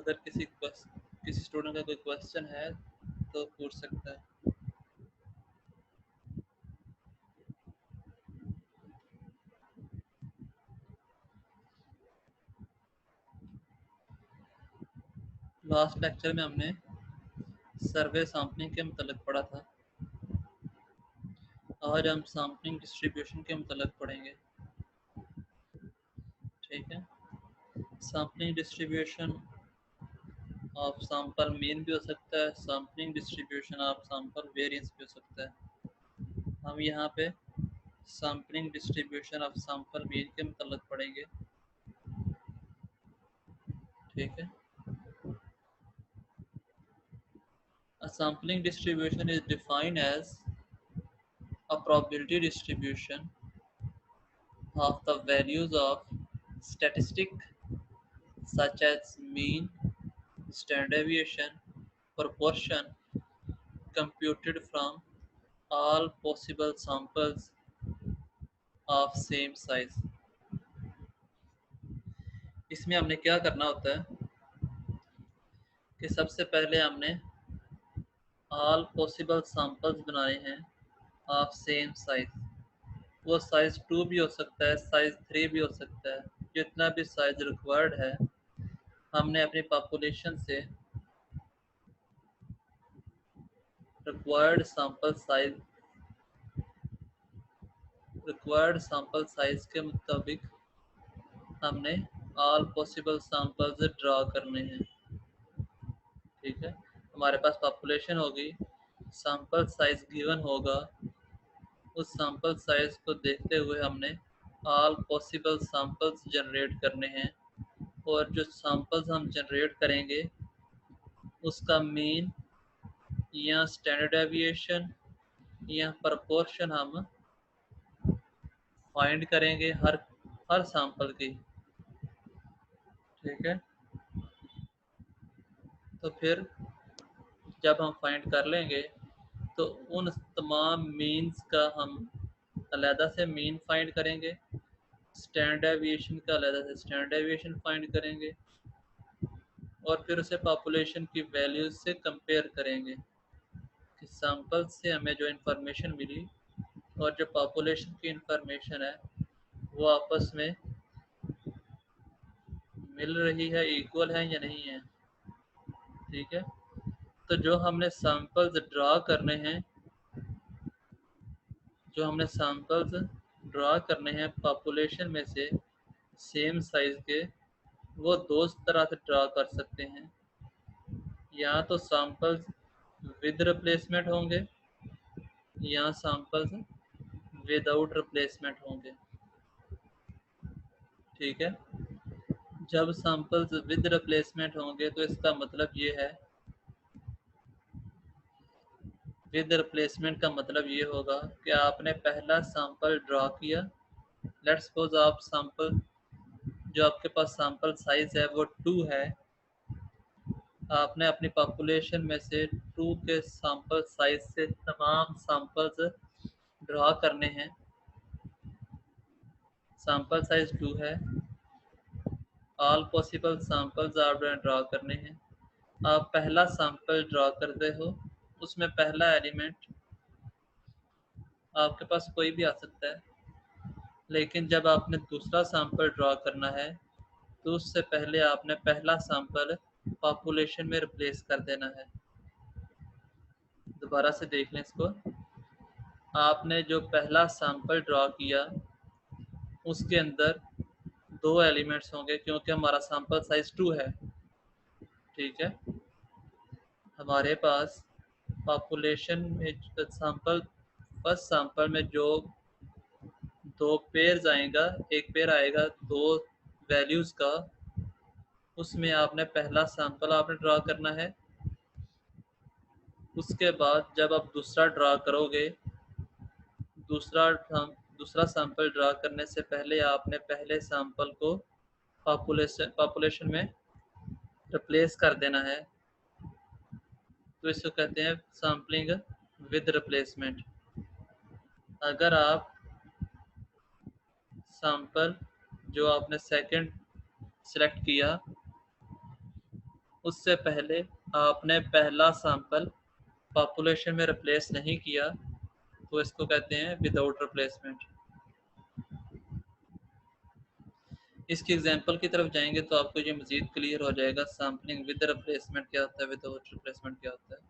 अगर किसी स्टूडेंट का कोई क्वेश्चन है तो पूछ सकता है। लास्ट लेक्चर में हमने सर्वे सैम्पलिंग के मतलब पढ़ा था। आज हम सैम्पलिंग डिस्ट्रीब्यूशन के मतलब पढ़ेंगे। ठीक है। Sampling distribution of sample mean भी हो सकता है, sampling distribution of sample variance भी हो सकता है। हम यहाँ पे sampling distribution of sample mean के मतलब पढ़ेंगे। ठीक है। A sampling distribution is defined as a probability distribution of the values of statistic such as mean, standard deviation, proportion computed from all possible samples of same size। इसमें हमने क्या करना होता है कि सबसे पहले हमने all possible samples बनाए हैं ऑफ सेम साइज। वो साइज 2 भी हो सकता है, साइज 3 भी हो सकता है, जितना भी साइज रिक्वायर्ड है हमने अपनी पॉपुलेशन से रिक्वायर्ड सैंपल साइज के मुताबिक हमने ऑल पॉसिबल सैंपल्स ड्रा करने हैं। ठीक है। हमारे पास पॉपुलेशन होगी, सैंपल साइज गिवन होगा, उस सैंपल साइज को देखते हुए हमने ऑल पॉसिबल सैंपल्स जनरेट करने हैं, और जो सैंपल्स हम जनरेट करेंगे उसका मीन या स्टैंडर्ड डेविएशन या प्रपोर्शन हम फाइंड करेंगे हर सैंपल की। ठीक है। तो फिर जब हम फाइंड कर लेंगे तो उन तमाम मीन्स का हम अलहदा से मीन फाइंड करेंगे, स्टैंडर्ड डेविएशन का अलहदा से स्टैंडर्ड डेविएशन फाइंड करेंगे, और फिर उसे पॉपुलेशन की वैल्यूज से कंपेयर करेंगे कि सैंपल से हमें जो इंफॉर्मेशन मिली और जो पॉपुलेशन की इंफॉर्मेशन है वो आपस में मिल रही है, इक्वल है या नहीं है। ठीक है। तो जो हमने सैंपल्स ड्रा करने हैं पॉपुलेशन में से सेम साइज के, वो दो तरह से ड्रा कर सकते हैं। या तो सैंपल्स विद रिप्लेसमेंट होंगे या सैंपल्स विदाउट रिप्लेसमेंट होंगे। ठीक है। जब सैंपल्स विद रिप्लेसमेंट होंगे तो इसका मतलब ये है, विद रिप्लेसमेंट का मतलब ये होगा कि आपने पहला सैंपल ड्रा किया। लेट्स सपोज आप सैंपल जो आपके पास सैंपल साइज है वो 2 है, आपने अपनी पॉपुलेशन में से 2 के सैंपल साइज से तमाम सैंपल्स ड्रा करने हैं। सैंपल साइज 2 है, ऑल पॉसिबल सैंपल्स आपने ड्रा करने हैं। आप पहला सैंपल ड्रा करते हो, उसमें पहला एलिमेंट आपके पास कोई भी आ सकता है, लेकिन जब आपने दूसरा सैंपल ड्रा करना है तो उससे पहले आपने पहला सैंपल पॉपुलेशन में रिप्लेस कर देना है। दोबारा से देख लें इसको। आपने जो पहला सैंपल ड्रा किया उसके अंदर 2 एलिमेंट्स होंगे, क्योंकि हमारा सैंपल साइज 2 है। ठीक है। हमारे पास पॉपुलेशन में सैंपल फर्स्ट सैंपल में जो 2 पेयर्स आएगा, एक पेयर आएगा 2 वैल्यूज़ का, उसमें आपने पहला सैंपल आपने ड्रा करना है। उसके बाद जब आप दूसरा ड्रा करोगे, दूसरा दूसरा सैंपल ड्रा करने से पहले आपने पहले सैंपल को पॉपुलेशन में रिप्लेस कर देना है। तो इसको कहते हैं सैम्पलिंग विद रिप्लेसमेंट। अगर आप सैंपल जो आपने सेकंड सेलेक्ट किया उससे पहले आपने पहला सैंपल पॉपुलेशन में रिप्लेस नहीं किया तो इसको कहते हैं विदाउट रिप्लेसमेंट। इसकी एग्जांपल की तरफ जाएंगे तो आपको ये मजीद क्लियर हो जाएगा सैम्पलिंग विद रिप्लेसमेंट क्या होता है, विदाउट रिप्लेसमेंट क्या होता है।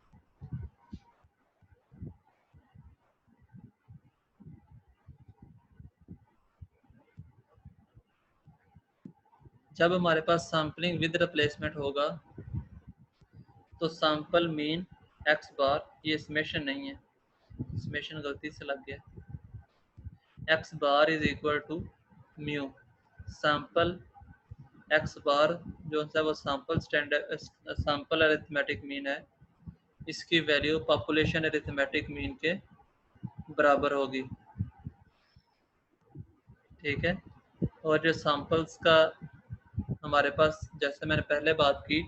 जब हमारे पास सैम्पलिंग विद रिप्लेसमेंट होगा तो सैंपल मीन एक्स बार, ये समेशन नहीं है, समेशन गलती से लग गया, x bar is equal to mu sample x bar जो है वो sample standard sample arithmetic mean है, इसकी वैल्यू पॉपुलेशन अरिथमेटिक मीन के बराबर होगी। ठीक है, और जो सैंपल्स का हमारे पास, जैसे मैंने पहले बात की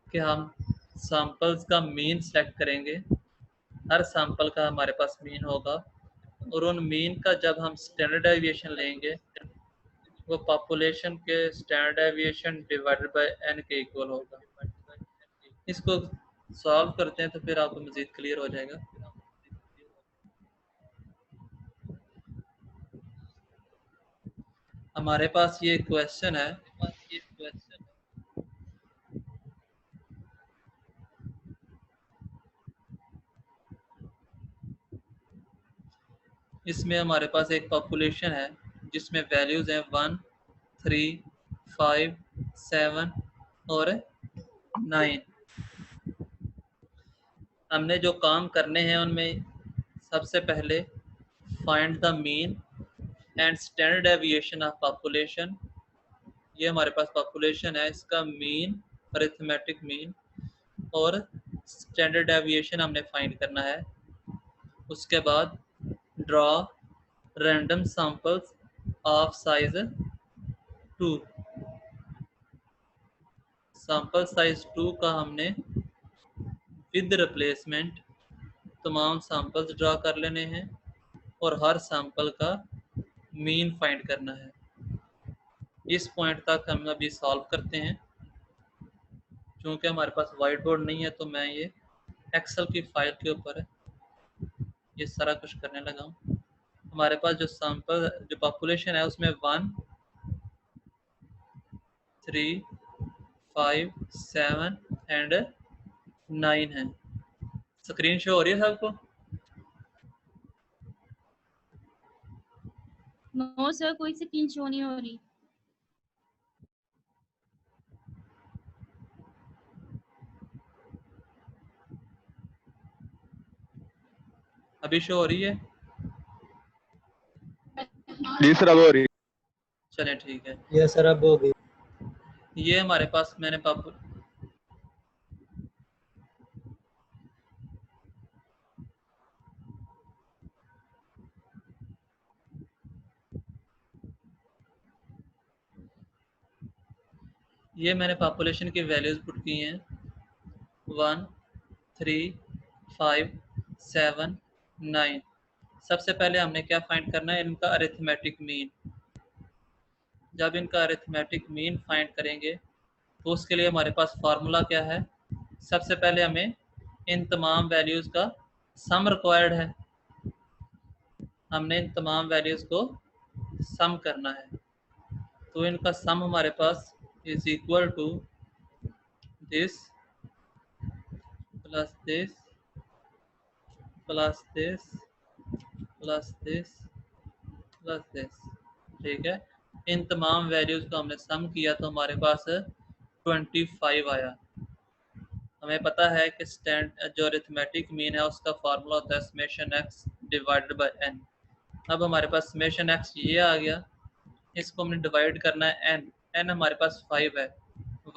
कि हम सैंपल्स का मीन सेलेक्ट करेंगे, हर सैंपल का हमारे पास मीन होगा और उन मीन का जब हम स्टैंडर्ड डेविएशन लेंगे वो पॉपुलेशन के standard deviation divided by n के इक्वल होगा। इसको सॉल्व करते हैं तो फिर आपको मजीद क्लियर हो जाएगा। हमारे पास ये क्वेश्चन है, इसमें हमारे पास एक पॉपुलेशन है जिसमें वैल्यूज हैं 1, 3, 5, 7 और 9। हमने जो काम करने हैं उनमें सबसे पहले find the mean and standard deviation of population. ये हमारे पास पॉपुलेशन है, इसका मीन, अरिथमेटिक मीन और स्टैंडर्ड डेविएशन हमने फाइंड करना है। उसके बाद draw random samples of size 2, sample size 2 का हमने विद रिप्लेसमेंट तमाम सैंपल्स ड्रा कर लेने हैं और हर सैंपल का मीन फाइंड करना है। इस पॉइंट तक हम अभी सॉल्व करते हैं। क्योंकि हमारे पास वाइट बोर्ड नहीं है तो मैं ये एक्सेल की फाइल के ऊपर ये सारा कुछ करने लगा हूँ। हमारे पास जो सैंपल जो पॉपुलेशन है उसमें 1, 3, 5, 7 एंड 9 है। स्क्रीन शो हो रही है सबको? नो सर, कोई स्क्रीन शो नहीं हो रही। अभी शो हो रही है? जी सर, अब हो रही। चलें ठीक है। ये सर अब हो गई। ये हमारे पास मैंने पॉपुलेशन की वैल्यूज पुट की हैं 1, 3, 5, 7, 9। सबसे पहले हमने क्या फाइंड करना है, इनका अरिथमेटिक मीन। जब इनका अरिथमेटिक मीन फाइंड करेंगे तो उसके लिए हमारे पास फार्मूला क्या है, सबसे पहले हमें इन तमाम वैल्यूज़ का सम रिक्वायर्ड है, हमने इन तमाम वैल्यूज़ को सम करना है। तो इनका सम हमारे पास is equal to this plus this plus this plus this plus this. ठीक है, इन तमाम वैल्यूज़ को हमने सम किया तो हमारे पास 25 आया। हमें पता है कि जो अरिथमेटिक मीन है उसका फार्मूला होता है summation x divided by n. अब हमारे पास समेशन एक्स ये आ गया, इसको हमने डिवाइड करना है एन। एन हमारे पास 5 है,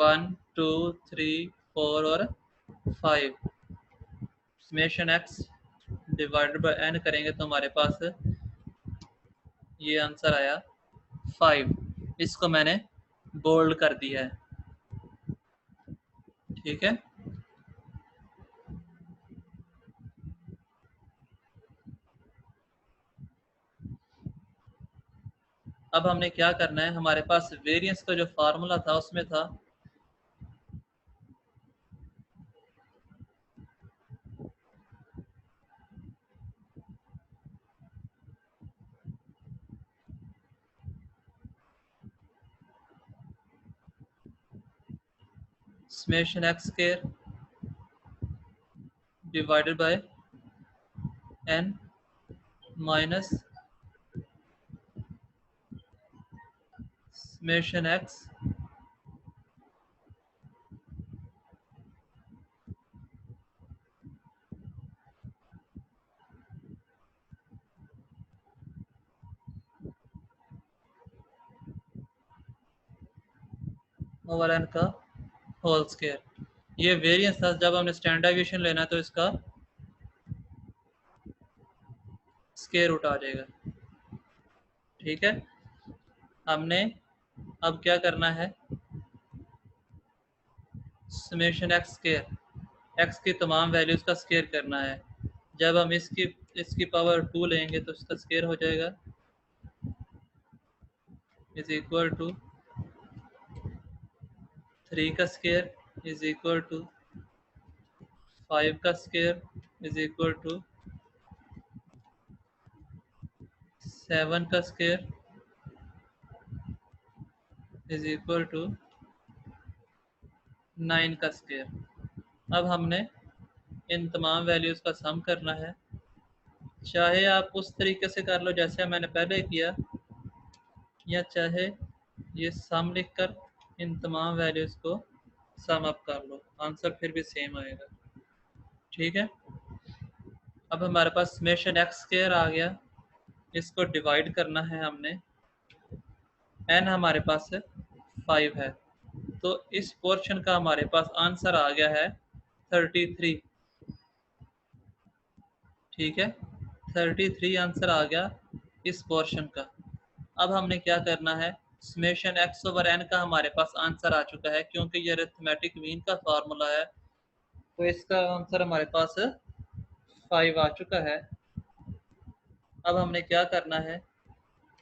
1, 2, 3, 4 और 5। Summation x divided by n करेंगे तो हमारे पास ये आंसर आया 5। इसको मैंने बोल्ड कर दिया है। ठीक है, अब हमने क्या करना है, हमारे पास वेरिएंस का जो फार्मूला था उसमें था summation x square divided by n minus summation x over n का होल स्क्वायर। ये वेरिएंस था, जब हमने स्टैंडर्ड डेविएशन लेना है तो इसका स्क्वायर रूट आ जाएगा। ठीक है, हमने अब क्या करना है, समेशन एक्स स्क्वायर, एक्स की तमाम वैल्यूज़ का स्क्वायर करना है। जब हम इसकी पावर 2 लेंगे तो इसका स्क्वायर हो जाएगा इज इक्वल टू 3 का स्क्वायर इज इक्वल टू 5 का स्क्वायर इज इक्वल टू 7 का स्क्वायर इज इक्वल टू 9 का स्क्वायर। अब हमने इन तमाम वैल्यूज़ का सम करना है। चाहे आप उस तरीके से कर लो जैसे मैंने पहले किया, या चाहे ये सम लिखकर इन तमाम वैल्यूज़ को सम अप कर लो, आंसर फिर भी सेम आएगा। ठीक है, अब हमारे पास समेशन एक्स स्क्वायर आ गया, इसको डिवाइड करना है हमने। n हमारे पास 5 है, तो इस पोर्शन का हमारे पास आंसर आ गया है 33। ठीक है, 33 आंसर आ गया इस पोर्शन का। अब हमने क्या करना है, समेशन x ओवर n का हमारे पास आंसर आ चुका है, क्योंकि ये अरिथमेटिक मीन का फार्मूला है, तो इसका आंसर हमारे पास 5 आ चुका है। अब हमने क्या करना है,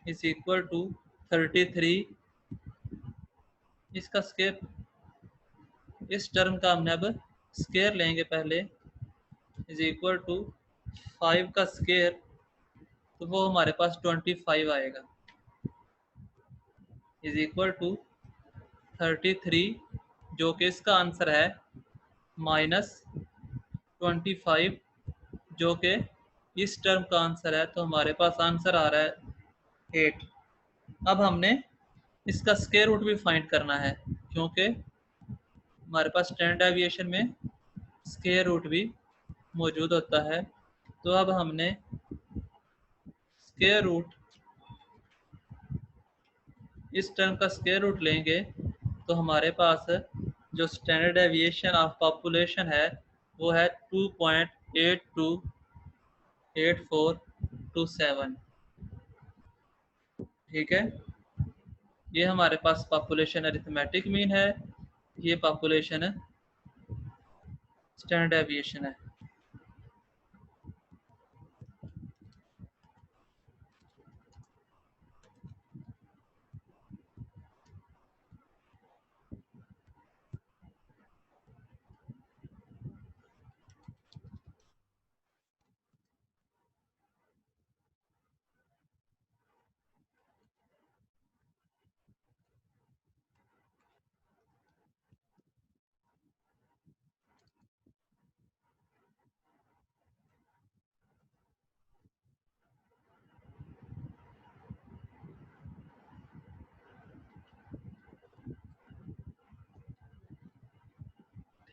इज इक्वल टू 33, इसका स्क्वायर, इस टर्म का हमने अब स्क्वायर लेंगे पहले, इज इक्वल टू 5 का स्क्वायर, तो वो हमारे पास 25 आएगा, इज इक्वल टू 33 जो कि इसका आंसर है माइनस 25 जो कि इस टर्म का आंसर है, तो हमारे पास आंसर आ रहा है 8। अब हमने इसका स्क्वायर रूट भी फाइंड करना है, क्योंकि हमारे पास स्टैंडर्ड डेविएशन में स्क्वायर रूट भी मौजूद होता है। तो अब हमने स्क्वायर रूट, इस टर्म का स्क्वायर रूट लेंगे तो हमारे पास जो स्टैंडर्ड डेविएशन ऑफ पॉपुलेशन है वो है 2.828427। ठीक है, ये हमारे पास पॉपुलेशन अरिथमेटिक मीन है, ये पॉपुलेशन स्टैंडर्ड डेविएशन है।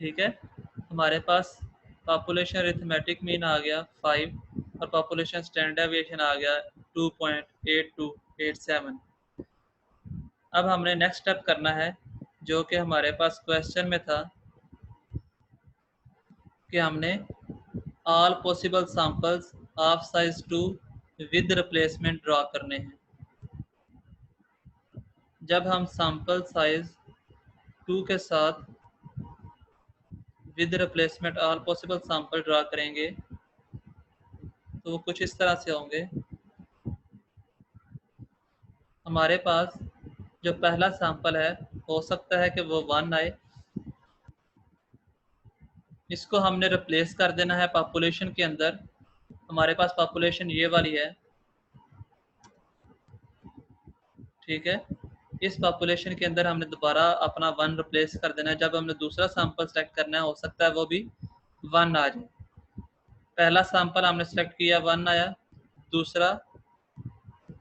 ठीक है, हमारे पास पॉपुलेशन अरिथमेटिक मीन आ गया 5 और पॉपुलेशन स्टैंडर्ड डेविएशन आ गया 2.8287। अब हमने नेक्स्ट स्टेप करना है, जो कि हमारे पास क्वेश्चन में था कि हमने all possible samples of size 2 with replacement draw करने हैं। जब हम सैंपल साइज 2 के साथ with replacement all possible sample draw करेंगे तो वो कुछ इस तरह से होंगे। हमारे पास जो पहला सैंपल है हो सकता है कि वो 1 आए, इसको हमने रिप्लेस कर देना है पॉपुलेशन के अंदर। हमारे पास पॉपुलेशन ये वाली है, ठीक है, इस पॉपुलेशन के अंदर हमने दोबारा अपना 1 रिप्लेस कर देना है। जब हमने दूसरा सैंपल सेलेक्ट करना है, हो सकता है वो भी 1 आ जाए। पहला सैंपल हमने सेलेक्ट किया, 1 आया, दूसरा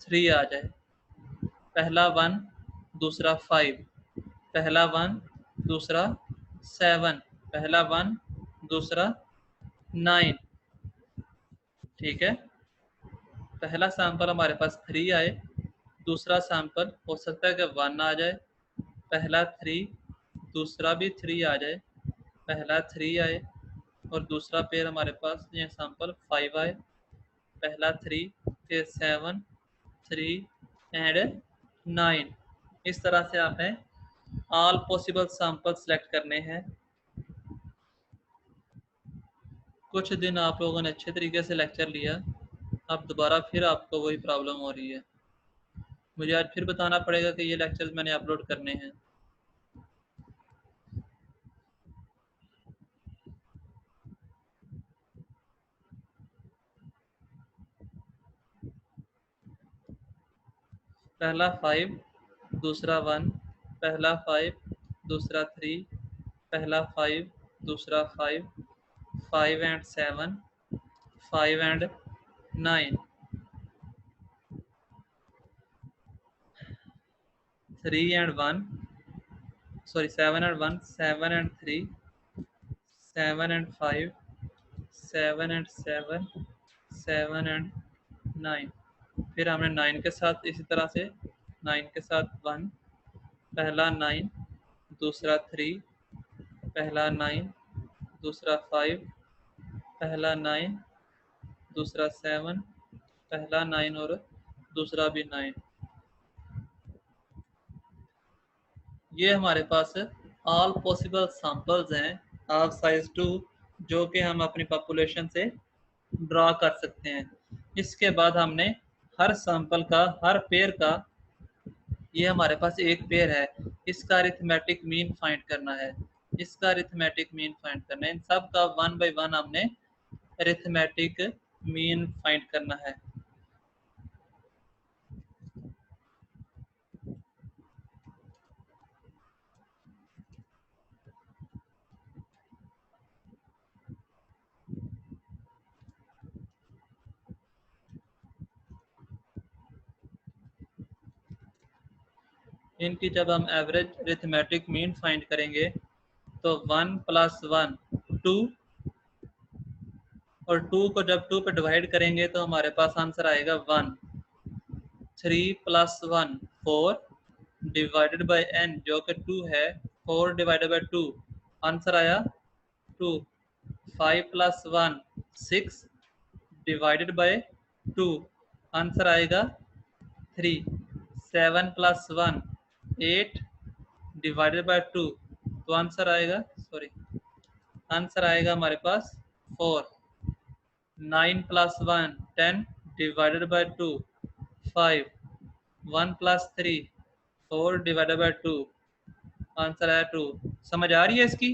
3 आ जाए, पहला 1, दूसरा 5, पहला 1, दूसरा 7, पहला 1, दूसरा 9। ठीक है, पहला सैंपल हमारे पास 3 आए, दूसरा सैंपल हो सकता है कि 1 आ जाए, पहला 3, दूसरा भी 3 आ जाए, पहला 3 आए और दूसरा पेयर हमारे पास ये सैंपल 5 आए, पहला 3, फिर 7, 3 एंड 9। इस तरह से आपने ऑल पॉसिबल सैंपल सेलेक्ट करने हैं। कुछ दिन आप लोगों ने अच्छे तरीके से लेक्चर लिया, अब दोबारा फिर आपको वही प्रॉब्लम हो रही है। मुझे आज फिर बताना पड़ेगा कि ये लेक्चर्स मैंने अपलोड करने हैं। पहला 5, दूसरा 1, पहला 5, दूसरा 3, पहला 5, दूसरा 5, 5 and 7, 5 and 9, 3 and 1, sorry 7 and 1, 7 and 3, 7 and 5, 7 and 7, 7 and 9। फिर हमने 9 के साथ इसी तरह से 9 के साथ 1, पहला 9, दूसरा 3, पहला 9, दूसरा 5, पहला 9, दूसरा 7, पहला 9 और दूसरा भी 9। ये हमारे पास ऑल पॉसिबल सैंपल्स हैं ऑफ साइज 2 जो कि हम अपनी पॉपुलेशन से ड्रा कर सकते हैं। इसके बाद हमने हर सैंपल का, हर पेयर का, ये हमारे पास एक पेयर है, इसका अरिथमेटिक मीन फाइंड करना है, इसका अरिथमेटिक मीन फाइंड करना है। इन सब का 1 बाय 1 हमने अरिथमेटिक मीन फाइंड करना है। इनकी जब हम एवरेज अरिथमेटिक मीन फाइंड करेंगे तो 1 प्लस 1 2, और 2 को जब 2 पे डिवाइड करेंगे तो हमारे पास आंसर आएगा 1। 3 प्लस 1 4 डिवाइडेड बाय n जो कि 2 है, 4 डिवाइडेड बाय 2 आंसर आया 2। 5 प्लस 1 6 डिवाइडेड बाय 2 आंसर आएगा 3। 7 प्लस 1 8 डिवाइडेड बाय 2 तो आंसर आएगा, सॉरी, आंसर आएगा हमारे पास 4। 9 plus 1 10 divided by 2 5। 1 plus 3 4 divided by 2 answer आया 2। समझ आ रही है इसकी?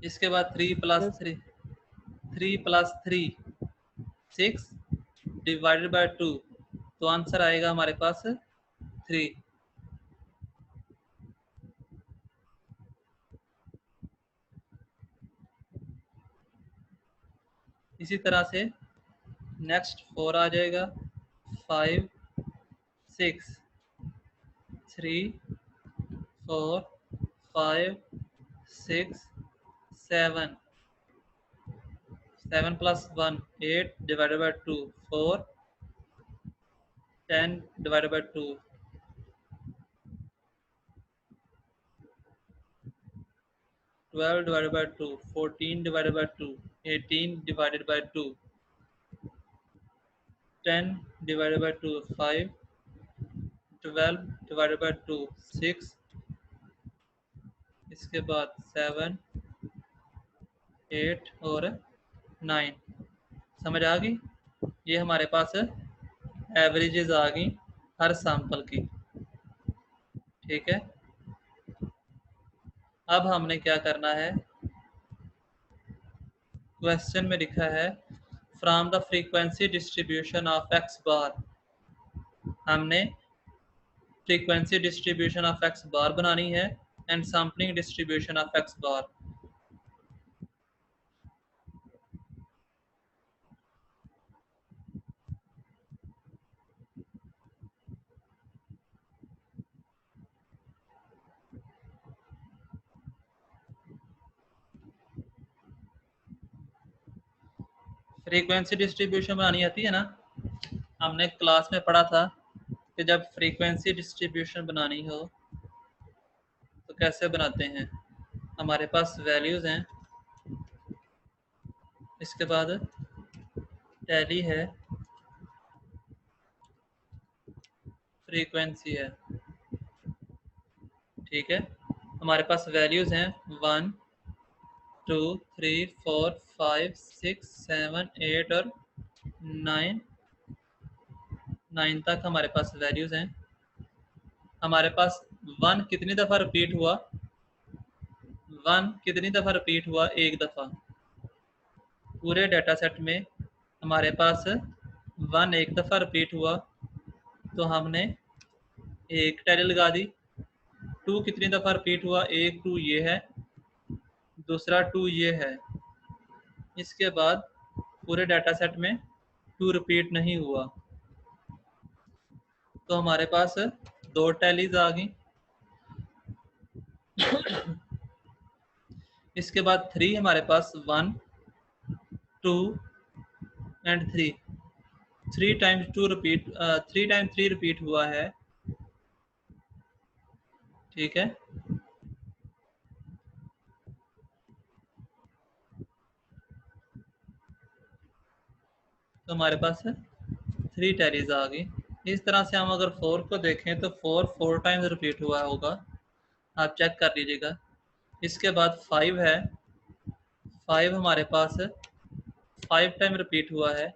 इसके बाद 3 प्लस 3 6 डिवाइडेड बाय 2 तो आंसर आएगा हमारे पास 3। इसी तरह से नेक्स्ट 4 आ जाएगा, 5 6 3 4 5 6 7 7 plus 1 8 divided by 2 4 10 divided by 2 12 divided by 2 14 divided by 2 18 divided by 2 10 divided by 2 5 12 divided by 2 6 इसके बाद 7 8 और 9। समझ आ गई? ये हमारे पास एवरेजेस आ गई हर सैंपल की। ठीक है, अब हमने क्या करना है, क्वेश्चन में लिखा है from the frequency distribution of x bar हमने frequency distribution of x bar बनानी है and sampling distribution of x bar. Frequency distribution बनानी आती है ना, हमने क्लास में पढ़ा था कि जब फ्रीक्वेंसी डिस्ट्रीब्यूशन बनानी हो तो कैसे बनाते हैं। हमारे पास वैल्यूज़ हैं, इसके बाद टैली है, फ्रीक्वेंसी है, ठीक है। हमारे पास वैल्यूज़ हैं 1 2 3 4 5 6 7 8 और 9 तक हमारे पास वैल्यूज़ हैं। हमारे पास 1 कितनी दफ़ा रिपीट हुआ, 1 कितनी दफ़ा रिपीट हुआ, एक दफ़ा। पूरे डाटा सेट में हमारे पास 1 एक दफ़ा रिपीट हुआ तो हमने एक टैली लगा दी। 2 कितनी दफ़ा रिपीट हुआ, एक 2 ये है, दूसरा 2 ये है। इसके बाद पूरे डाटा सेट में 2 रिपीट नहीं हुआ तो हमारे पास 2 टैलीज आ गई। इसके बाद 3 हमारे पास 1 2 and 3, 3 times 2 repeat, 3 times 3 repeat हुआ है, ठीक है। तो हमारे पास 3 टैलीज आ गई। इस तरह से हम अगर 4 को देखें तो 4 टाइम्स रिपीट हुआ होगा, आप चेक कर लीजिएगा। इसके बाद 5 है, 5 हमारे पास 5 टाइम रिपीट हुआ है।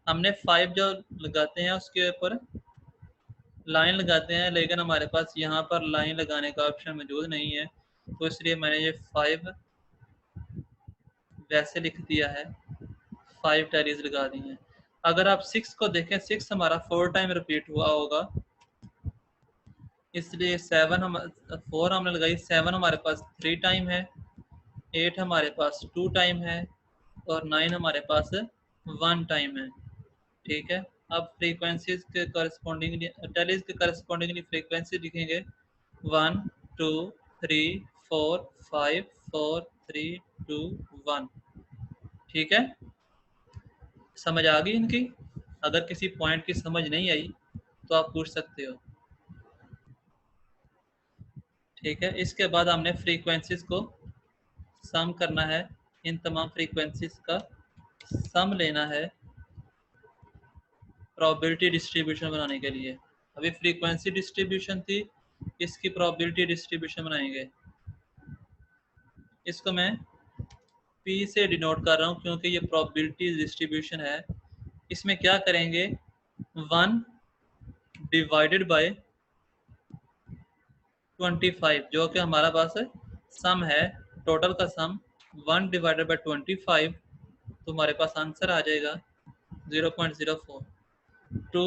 हमने 5 जो लगाते हैं उसके ऊपर लाइन लगाते हैं, लेकिन हमारे पास यहाँ पर लाइन लगाने का ऑप्शन मौजूद नहीं है, तो इसलिए मैंने ये 5 वैसे लिख दिया है, 5 टैलीज लगा दी हैं। अगर आप 6 को देखें, 6 हमारा 4 टाइम रिपीट हुआ होगा, इसलिए 4 हमने लगाई, 7 हमारे पास 3 टाइम है, 8 हमारे पास 2 टाइम है और 9 हमारे पास 1 टाइम है, ठीक है। अब फ्रीक्वेंसीज के करस्पॉन्डिंगली, टैलीज के करस्पॉन्डिंगली फ्रीक्वेंसी लिखेंगे 1 2 3 4 5 4 3 2 1, ठीक है। समझ आ गई इनकी? अगर किसी पॉइंट की समझ नहीं आई तो आप पूछ सकते हो, ठीक है। इसके बाद हमने फ्रीक्वेंसीज को सम करना है, इन तमाम फ्रीक्वेंसीज का सम लेना है प्रोबेबिलिटी डिस्ट्रीब्यूशन बनाने के लिए। अभी फ्रीक्वेंसी डिस्ट्रीब्यूशन थी, इसकी प्रोबेबिलिटी डिस्ट्रीब्यूशन बनाएंगे। इसको मैं P से डिनोट कर रहा हूँ क्योंकि ये प्रोबेबिलिटी डिस्ट्रीब्यूशन है। इसमें क्या करेंगे, 1 डिवाइडेड बाय 25 जो कि हमारा पास सम है, टोटल का सम 1 डिवाइडेड बाय 25, तो हमारे पास आंसर आ जाएगा 0.04। 2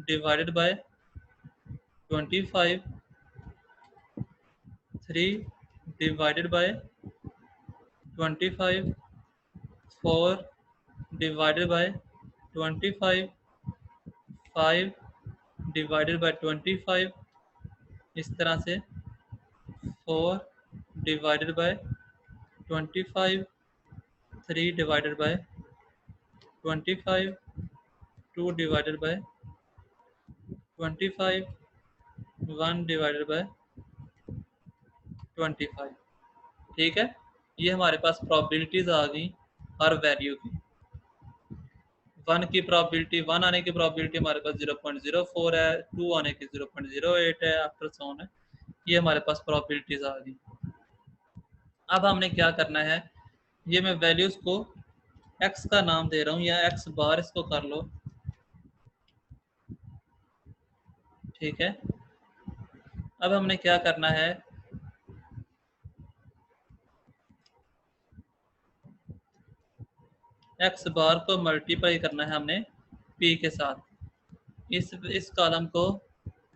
divided by 25, 3 divided by 25, 4 divided by 25, 5 divided by 25, इस तरह से 4 divided by 25, 3 divided by 25, 2 divided by 25, 1 divided by 25, ठीक है। ये हमारे पास प्रोबेबिलिटीज आ गई हर वैल्यू की। 1 की प्रोबेबिलिटी, 1 आने की प्रोबेबिलिटी हमारे पास 0.04 है, 2 आने की 0.08 है, आफ्टर सो ऑन है। ये हमारे पास प्रोबेबिलिटीज आ गई। अब हमने क्या करना है, ये मैं वैल्यूज को x का नाम दे रहा हूँ, या x बार इसको कर लो, ठीक है। अब हमने क्या करना है, x बार को मल्टीप्लाई करना है हमने p के साथ, इस कॉलम को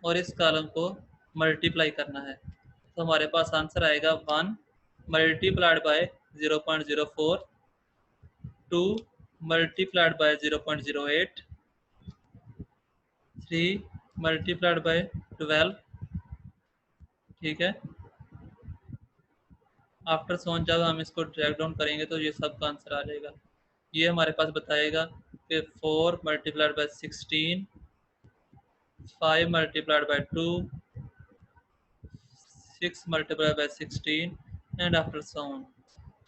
और इस कॉलम को मल्टीप्लाई करना है। तो हमारे पास आंसर आएगा 1 multiplied by 0.04, 2 multiplied by 0.08, 3 multiplied by 12। ठीक है, आफ्टर सोन जब हम इसको ड्रैग डाउन करेंगे तो ये सब का आंसर आ जाएगा। ये हमारे पास बताएगा कि 4 multiplied by 16, 5 multiplied by 2, 6 multiplied by 16 and after so on.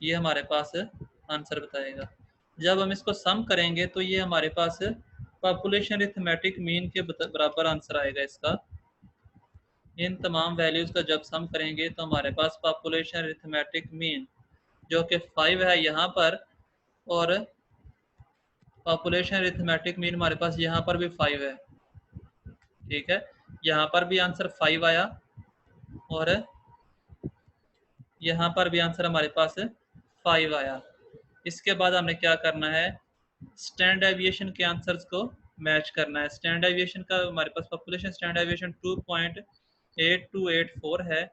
ये हमारे पास आंसर बताएगा। जब हम इसको सम करेंगे तो ये हमारे पास पॉपुलेशन अरिथमेटिक मीन के बराबर आंसर आएगा इसका। इन तमाम वैल्यूज़ का जब सम करेंगे तो हमारे पास पॉपुलेशन अरिथमेटिक मीन जो कि 5 है यहाँ पर, और पॉपुलेशन अरिथमेटिक मीन हमारे पास यहाँ पर भी 5 है। ठीक है, यहाँ पर भी आंसर 5 आया और यहाँ पर भी आंसर हमारे पास 5 आया। इसके बाद हमने क्या करना है, स्टैंडर्ड डेविएशन के आंसर्स को मैच करना है। स्टैंडर्ड डेविएशन का हमारे पास पॉपुलेशन स्टैंडर्ड डेविएशन 2.8284 है।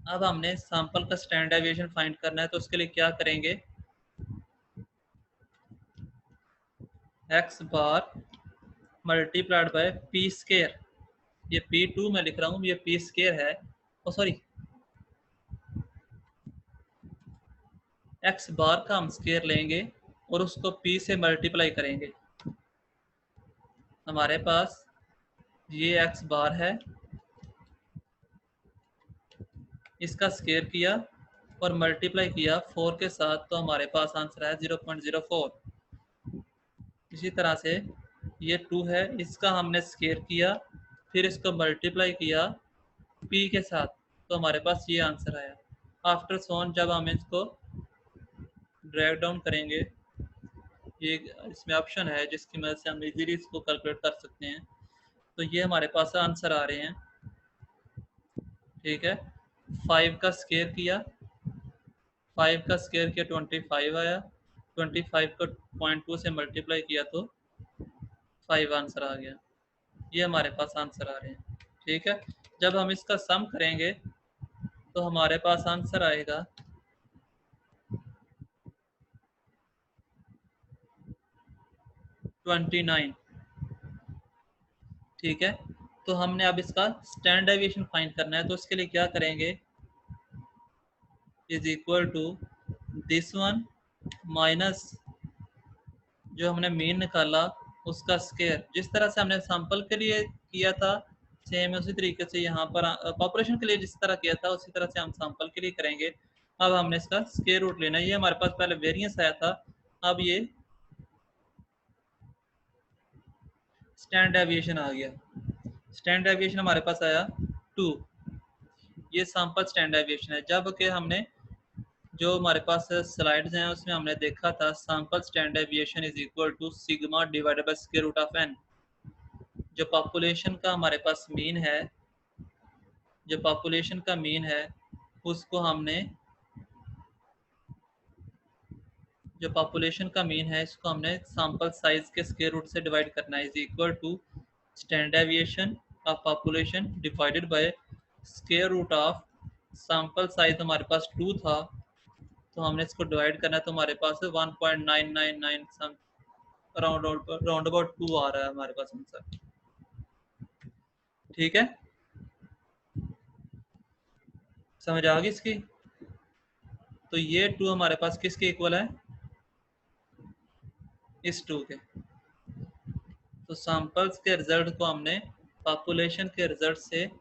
अब हमने सैंपल का स्टैंडर्ड डेविएशन फाइंड करना है, तो उसके लिए क्या करेंगे, x bar multiplied by P square. ये P2 मैं लिख रहा हूँ, ये पी स्केयर है, सॉरी x बार का हम स्केयर लेंगे और उसको p से मल्टीप्लाई करेंगे। हमारे पास ये x बार है, इसका स्केयर किया और मल्टीप्लाई किया 4 के साथ, तो हमारे पास आंसर है 0.04। इसी तरह से ये 2 है, इसका हमने स्केयर किया फिर इसको मल्टीप्लाई किया p के साथ, तो हमारे पास ये आंसर आया। आफ्टर सोन जब हम इसको ड्रैग डाउन करेंगे, ये इसमें ऑप्शन है जिसकी मदद से हम इजीली इसको कैलकुलेट कर सकते हैं, तो ये हमारे पास आंसर आ रहे हैं। ठीक है, 5 का स्केयर किया, 5 का स्केयर किया 25 आया, 25 को 0.2 से मल्टीप्लाई किया तो 5 आंसर आ गया। ये हमारे पास आंसर आ रहे हैं। ठीक है, जब हम इसका सम करेंगे तो हमारे पास आंसर आएगा 29। ठीक है, तो हमने अब इसका स्टैंडर्ड डेविएशन फाइंड करना है, तो उसके लिए क्या करेंगे, is equal to this one minus जो हमने मीन निकाला उसका स्केयर। जिस तरह से हमने सैंपल के लिए किया था सेम उसी तरीके से यहाँ पर पॉपुलेशन के लिए जिस तरह किया था उसी तरह से हम सैंपल के लिए करेंगे। अब हमने इसका स्केयर रूट लेना है। ये हमारे पास पहले वेरिएंस आया था, अब ये स्टैंडर्ड डेविएशन आ गया। स्टैंडर्ड डेविएशन हमारे पास आया 2, ये सैंपल स्टैंडर्ड डेविएशन है। जबकि हमने जो हमारे पास स्लाइड्स हैं उसमें हमने देखा था sample standard deviation is equal to sigma divided by square root of n। जो पॉपुलेशन का हमारे पास मीन है, जो पॉपुलेशन का मीन है उसको हमने, जो पॉपुलेशन का मीन है इसको हमने सैंपल साइज के स्क्वायर रूट से डिवाइड करना है, is equal to standard deviation of population divided by square root of sample size हमारे पास 2 था, तो हमने इसको डिवाइड करना है, तो हमारे पास 1.999 सम राउंड अबाउट 2 आ रहा है हमारे पास आंसर। ठीक है, समझ आ गई इसकी। तो ये 2 हमारे पास किसके इक्वल है, इस 2 के। तो सैंपल्स के रिजल्ट को हमने पॉपुलेशन के रिजल्ट से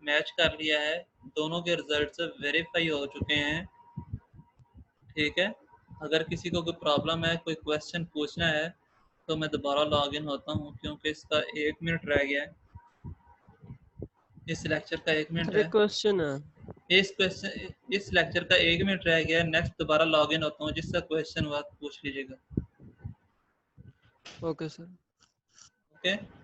मैच कर लिया है, दोनों के रिजल्ट वेरीफाई हो चुके हैं। ठीक है, अगर किसी को कोई प्रॉब्लम है, कोई क्वेश्चन पूछना है, तो मैं दोबारा लॉग इन होता हूँ क्योंकि इसका 1 मिनट रह गया है, इस लेक्चर का 1 मिनट है। क्वेश्चन है इस लेक्चर का 1 मिनट रह गया है, नेक्स्ट दोबारा लॉग इन होता हूँ, जिसका क्वेश्चन हुआ पूछ लीजिएगा। Okay sir. ओके।